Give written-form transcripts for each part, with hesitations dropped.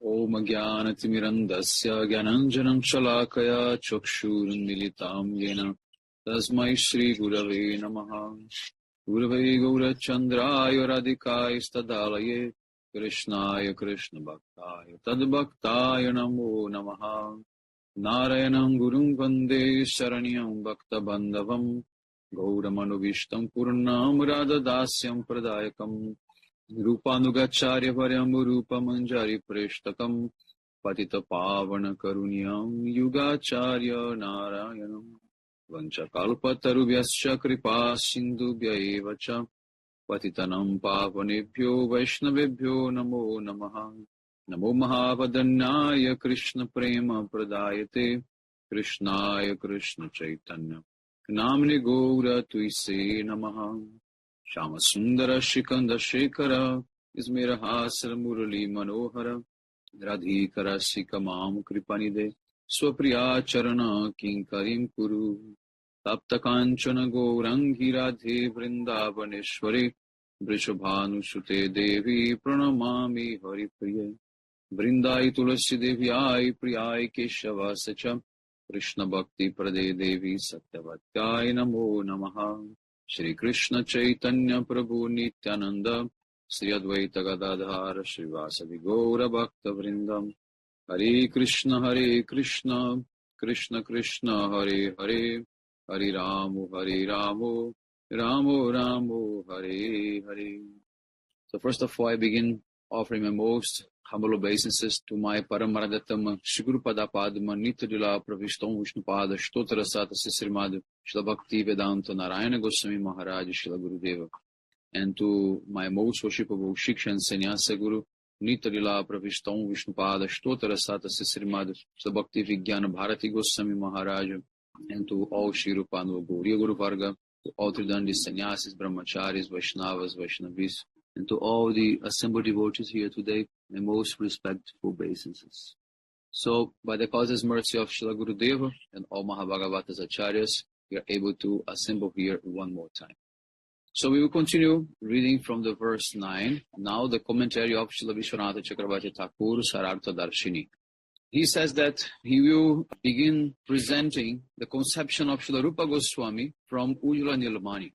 Om Jnanatimirandasya Jnananjanam Shalakaya Chakshurunmilitam Yena Tasmai Shri Gurave Namaha. Gurave Gaurachandraya Radhikaya Stadalaye Krishnaya Krishna Bhaktaya Tadbhaktaya Namo Namaha. Narayanam Gurum Vande Saranyam Bhakta Bandhavam Gauramanovistam Purnam Radhadasyam Pradayakam Rupanugacharya Varyam Rupa Manjari Preshtakam Patita Pavana Karunyam Yugacharya Narayanam Vanchakalpatarubhyascha Kripa Sindhubhya Evacha Patitanam Pavanebhyo Vaishnavebhyo Namo Namaha. Namo Mahavadanyaya Krishna Prema Pradayate Krishnaya Krishna Chaitanya Namni Gaura Tuise Namaha. Shama Sundara Shikanda Shekara Ismera Hasra Murali Manohara Radhikara Sikamam Kripanide Swapriya Charana Kinkarim Kuru Tapta Kanchana Gaurangi Radhe Vrindavaneshwari Vrishabhanu Sute Devi Pranamami Hari Priya Vrindai Tulasi Devi Ai Priyai Keshava Sacha Krishna Bhakti Prade Devi Satyavatyai Namo Namaha. Shri Krishna Chaitanya Prabhu Nityananda Sri Advaita Gadadhara Srivasadi Gaura Bhakta Vrindam Hare Krishna Krishna Krishna Hare Hare Hare Ramu Ramu Ramu Hare Hare. So first of all, I begin offering my most humble obeisances to my Paramaradatam Shri Guru Pada Padma Nitya Lila Pravishtam Vishnupada Shtotara Sata Sisrimad Shila Bhakti Vedanta Narayana Goswami Maharaj Shila Gurudeva, and to my most worshipable Shiksha and Sannyasa Guru Nitya Lila Pravishtam Vishnupada Shtotara Sata Sisrimad Shila Bhakti Vigyana Bharati Goswami Maharaj, and to all Shri Rupanu Gauriya Guru Varga, to all Tridandi Sannyasis, Brahmacharis, Vaishnavas, Vaishnavis, and to all the assembled devotees here today, my most respectful obeisances. So, by the causeless mercy of Srila Gurudeva and all Mahabhagavatas Acharyas, we are able to assemble here one more time. So we will continue reading from the verse 9. Now the commentary of Srila Vishwanatha Chakravarti Thakur Sarartha Darshini. He says that he will begin presenting the conception of Srila Rupa Goswami from Ujjvala Nilamani.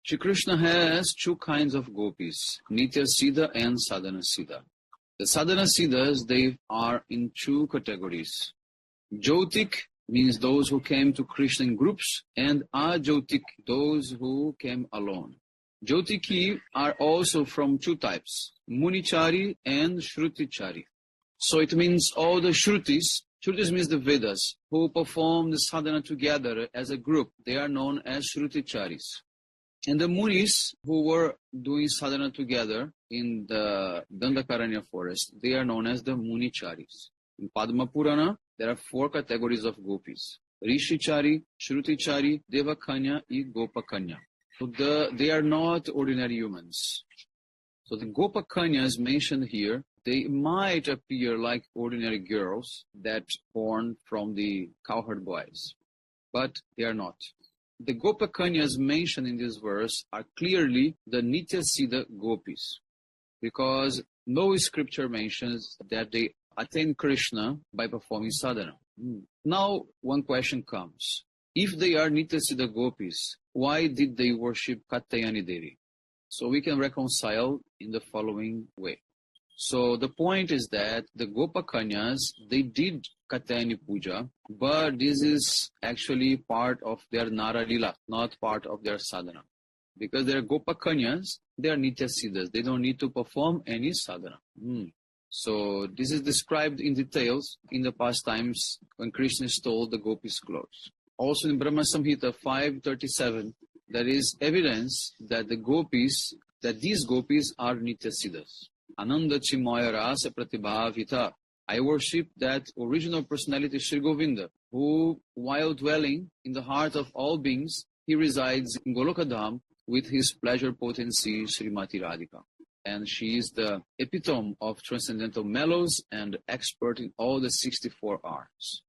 Shri Krishna has two kinds of gopis, Nitya Siddha and Sadhana Siddha. The Sadhana Siddhas, they are in two categories. Jyotik means those who came to Krishna in groups, and Ajyotik, those who came alone. Jyotiki are also from two types, Munichari and Shrutichari. So it means all the Shrutis means the Vedas, who perform the sadhana together as a group. They are known as Shruticharis. And the Munis who were doing sadhana together in the Dandakaranya forest, they are known as the Municharis. In Padma Purana, there are four categories of gopis: Rishichari, Shrutichari, Devakanya, and Gopakanya. So they are not ordinary humans. So the Gopakanyas mentioned here, they might appear like ordinary girls that born from the cowherd boys, but they are not. The Gopakanyas mentioned in this verse are clearly the Nitya Siddha gopis, because no scripture mentions that they attain Krishna by performing sadhana. Now, one question comes. If they are Nitya Siddha gopis, why did they worship Katyayani Devi? So we can reconcile in the following way. So the point is that the Gopakanyas, they did Katyayani Puja, but this is actually part of their Nara Lila, not part of their sadhana. Because they are Gopakanyas, they are Nitya Siddhas. They don't need to perform any sadhana. So this is described in details in the past times when Krishna stole the gopis' clothes. Also in Brahma Samhita 5:37, there is evidence that these gopis are Nitya Siddhas. Ananda Chimaya Rasa Pratibhavita. I worship that original personality Sri Govinda, who, while dwelling in the heart of all beings, he resides in Golokadham with his pleasure potency Srimati Radhika. And she is the epitome of transcendental mellows and expert in all the 64 arts.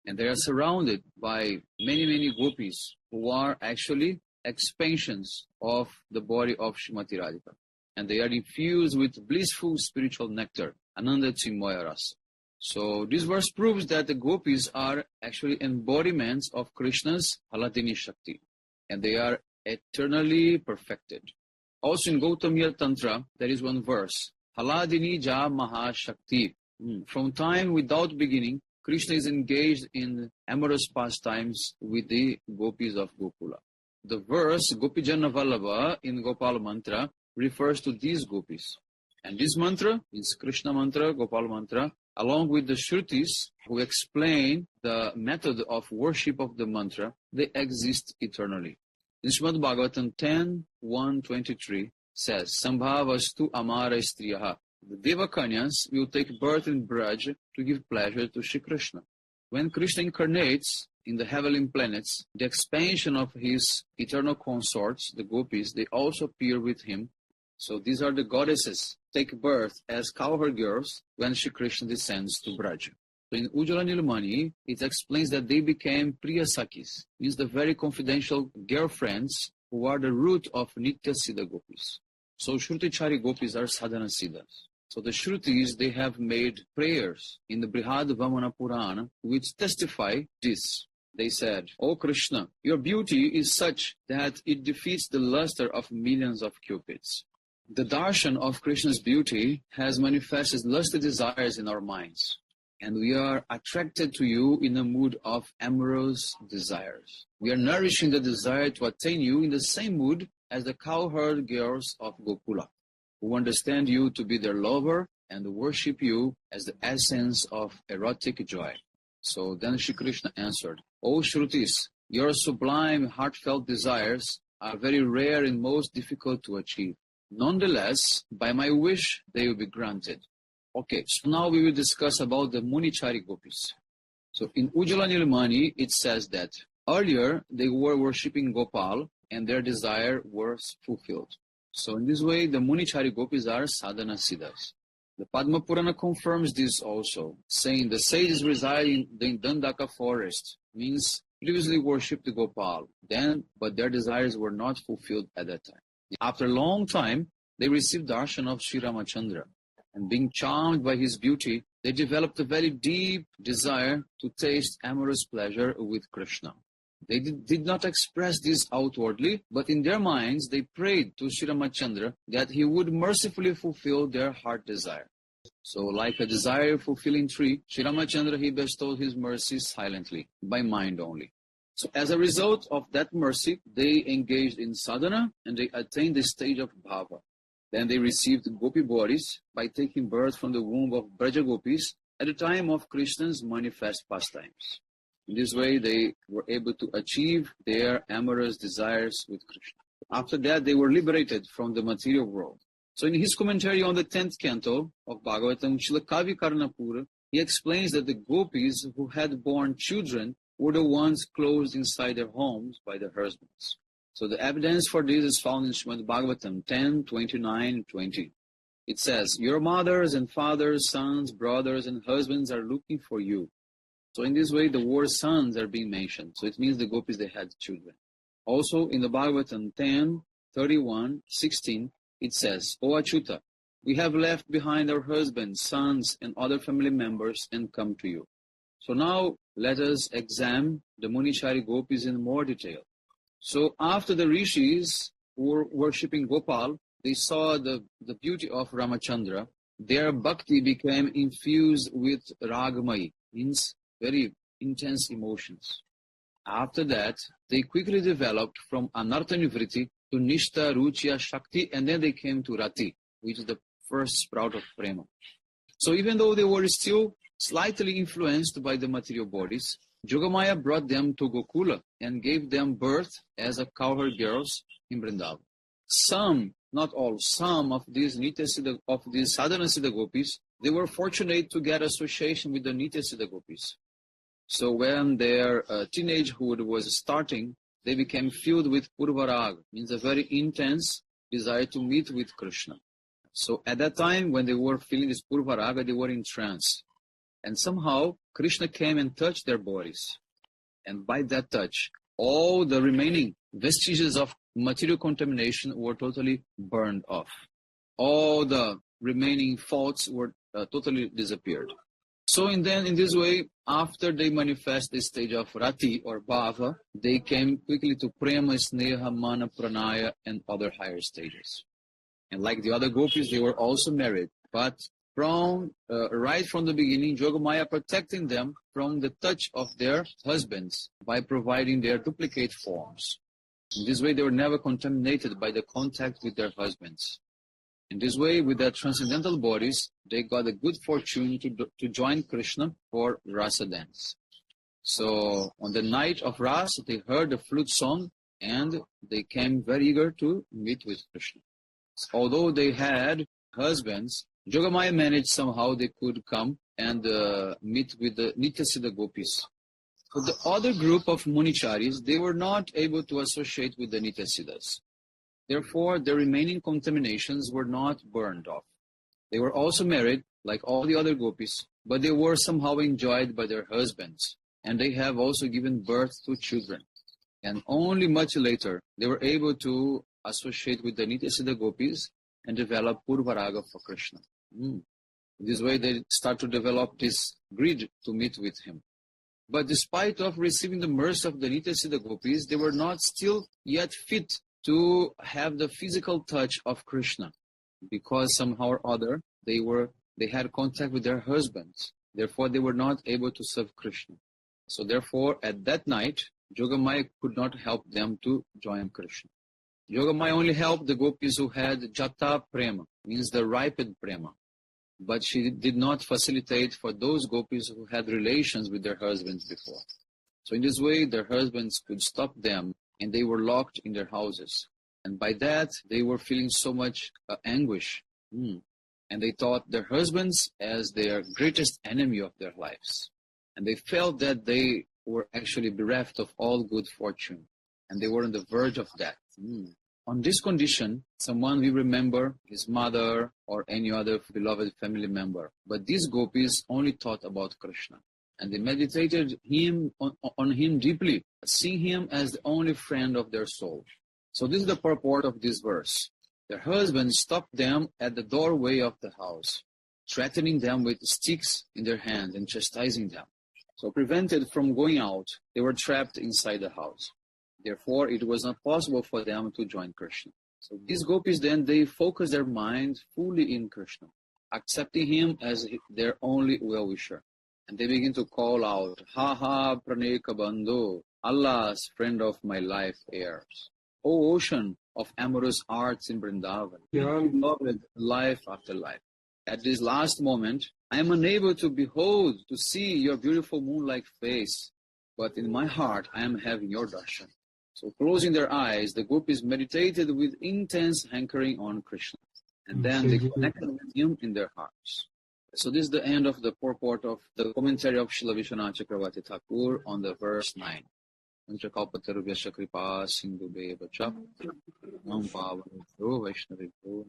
And they are surrounded by many, many gopis who are actually expansions of the body of Srimati Radhika. and they are infused with blissful spiritual nectar, Ananda Chinmaya Rasa. So this verse proves that the gopis are actually embodiments of Krishna's Haladini Shakti, and they are eternally perfected. Also in Gautamiya Tantra, there is one verse, Haladini Ja Mahashakti. From time without beginning, Krishna is engaged in amorous pastimes with the gopis of Gokula. The verse Gopijana Vallabha in Gopal Mantra refers to these gopis. And this mantra is Krishna Mantra, Gopal Mantra, along with the Shrutis who explain the method of worship of the mantra, they exist eternally. In Srimad Bhagavatam 10:1-23 says, Sambhavastu amara striyaha. The Devakanyas will take birth in Braj to give pleasure to Shri Krishna. When Krishna incarnates in the heavenly planets, the expansion of his eternal consorts, the gopis, they also appear with him. So these are the goddesses, take birth as cowherd girls when Shri Krishna descends to Braj. So in Ujjvala Nilamani, it explains that they became Priyasakis, means the very confidential girlfriends who are the root of Nitya Siddha gopis. So Shrutichari gopis are Sadhana Siddhas. So the Shrutis, they have made prayers in the Brihad Vamana Purana which testify this. They said, O Krishna, your beauty is such that it defeats the luster of millions of cupids. The darshan of Krishna's beauty has manifested lusty desires in our minds, and we are attracted to you in a mood of amorous desires. We are nourishing the desire to attain you in the same mood as the cowherd girls of Gokula, who understand you to be their lover and worship you as the essence of erotic joy. So then Shri Krishna answered, O Shrutis, your sublime heartfelt desires are very rare and most difficult to achieve. Nonetheless, by my wish, they will be granted. Okay, so now we will discuss about the Munichari gopis. So in Ujjvala Nilamani, it says that earlier they were worshipping Gopal and their desire was fulfilled. So in this way, the Munichari gopis are sadhana siddhas. The Padma Purana confirms this also, saying the sages reside in the Dandaka forest, means previously worshipped Gopal, but their desires were not fulfilled at that time. After a long time, they received darshan of Sri Ramachandra, and being charmed by his beauty, they developed a very deep desire to taste amorous pleasure with Krishna. They did not express this outwardly, but in their minds they prayed to Sri Ramachandra that he would mercifully fulfill their heart desire. So like a desire-fulfilling tree, Sri Ramachandra, he bestowed his mercy silently, by mind only. So as a result of that mercy, they engaged in sadhana and they attained the stage of bhava. Then they received gopi bodies by taking birth from the womb of Braja gopis at the time of Krishna's manifest pastimes. In this way, they were able to achieve their amorous desires with Krishna. After that, they were liberated from the material world. So in his commentary on the 10th canto of Bhagavatam, Srila Kavi Karnapura, he explains that the gopis who had borne children were the ones closed inside their homes by their husbands. So the evidence for this is found in Srimad Bhagavatam 10:29-20. It says, your mothers and fathers, sons, brothers, and husbands are looking for you. So in this way, the word sons are being mentioned. So it means the gopis, they had children. Also in the Bhagavatam 10:31-16, it says, O Achyuta, we have left behind our husbands, sons, and other family members and come to you. So now let us examine the Munichari gopis in more detail. So after the rishis who were worshipping Gopal, they saw the beauty of Ramachandra. Their bhakti became infused with ragamai, means very intense emotions. After that, they quickly developed from anartha nivritti to nishta, ruchya, shakti, and then they came to rati, which is the first sprout of prema. So even though they were still slightly influenced by the material bodies, Jogamaya brought them to Gokula and gave them birth as a cowherd girls in Vrindavan. Some, not all, some of these Nitya Siddha, of these Sadhana Siddha gopis, they were fortunate to get association with the Nitya Siddha gopis. So when their teenagehood was starting, they became filled with Purvarag, means a very intense desire to meet with Krishna. So at that time, when they were feeling this Purvaraga, they were in trance. And somehow, Krishna came and touched their bodies. And by that touch, all the remaining vestiges of material contamination were totally burned off. all the remaining faults were totally disappeared. So in this way, after they manifest the stage of Rati or Bhava, they came quickly to Prema, Sneha, Mana, Pranaya, and other higher stages. And like the other gopis, they were also married. But right from the beginning, Yogamaya protecting them from the touch of their husbands by providing their duplicate forms. In this way, they were never contaminated by the contact with their husbands. In this way, with their transcendental bodies, they got a good fortune to join Krishna for Rasa dance. So on the night of Rasa, they heard the flute song and they came very eager to meet with Krishna. Although they had husbands, Yogamaya managed somehow they could come and meet with the Nityasiddha gopis. But the other group of Municharis, they were not able to associate with the Nityasiddhas. Therefore, the remaining contaminations were not burned off. They were also married, like all the other gopis, but they were somehow enjoyed by their husbands, and they have also given birth to children. And only much later, they were able to associate with the Nityasiddha gopis and develop Purvaraga for Krishna. In this way, they start to develop this greed to meet with him. But despite of receiving the mercy of the Nityasiddha gopis, they were not still yet fit to have the physical touch of Krishna, because somehow or other they had contact with their husbands. Therefore, they were not able to serve Krishna. So therefore, at that night, Yogamaya could not help them to join Krishna. Yogamaya only helped the gopis who had Jata Prema, means the ripened Prema. But she did not facilitate for those gopis who had relations with their husbands before. So in this way, their husbands could stop them, and they were locked in their houses. And by that, they were feeling so much anguish. And they thought their husbands as their greatest enemy of their lives. And they felt that they were actually bereft of all good fortune. And they were on the verge of death. On this condition, someone will remember his mother or any other beloved family member. But these gopis only thought about Krishna. And they meditated on him deeply, seeing him as the only friend of their soul. So this is the purport of this verse. Their husbands stopped them at the doorway of the house, threatening them with sticks in their hands and chastising them. So prevented from going out, they were trapped inside the house. Therefore, it was not possible for them to join Krishna. So these gopis then, they focus their mind fully in Krishna, accepting him as their only well-wisher. And they begin to call out, Ha ha praneka bandhu, Allah's friend of my life heirs. O ocean of amorous hearts in Vrindavan, beloved life after life. At this last moment, I am unable to behold, to see your beautiful moon-like face, but in my heart I am having your darshan. So closing their eyes, the gopis meditated with intense hankering on Krishna. And then they connected with him in their hearts. So this is the end of the purport of the commentary of Srila Vishwanath Chakravarti Thakur on the verse 9. Vanchakalpatarubhyascha kripa sindhubheva cha nam pavanebhyo vaishnavebhyo